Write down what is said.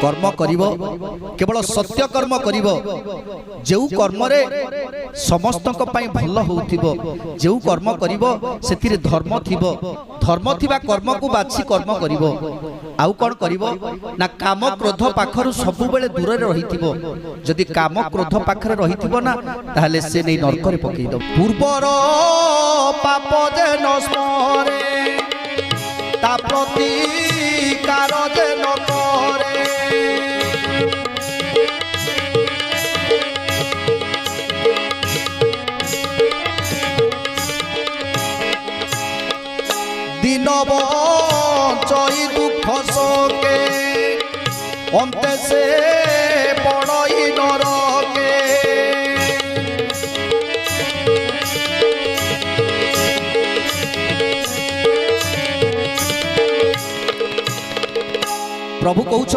कर्म करिवो केवल सत्य कर्म करिवो जो कर्म रे समस्त भल होउथिबो जो कर्म करिवो सेतिरे धर्म थिबो धर्म थिबा कर्म को बाछि कर्म करिवो आउ कोन करिवो ना काम क्रोध पाखरु सब बेले दूर रे रहिथिबो जदि काम क्रोध पाखरे रहिथिबो ना ताहले से नै नरक रे पकई दो पूर्वर पाप जे न स्मरे ता प्रति कार जे न करे दिन बचई दुख शोके अंत से बड़ई नरके प्रभु कहउछ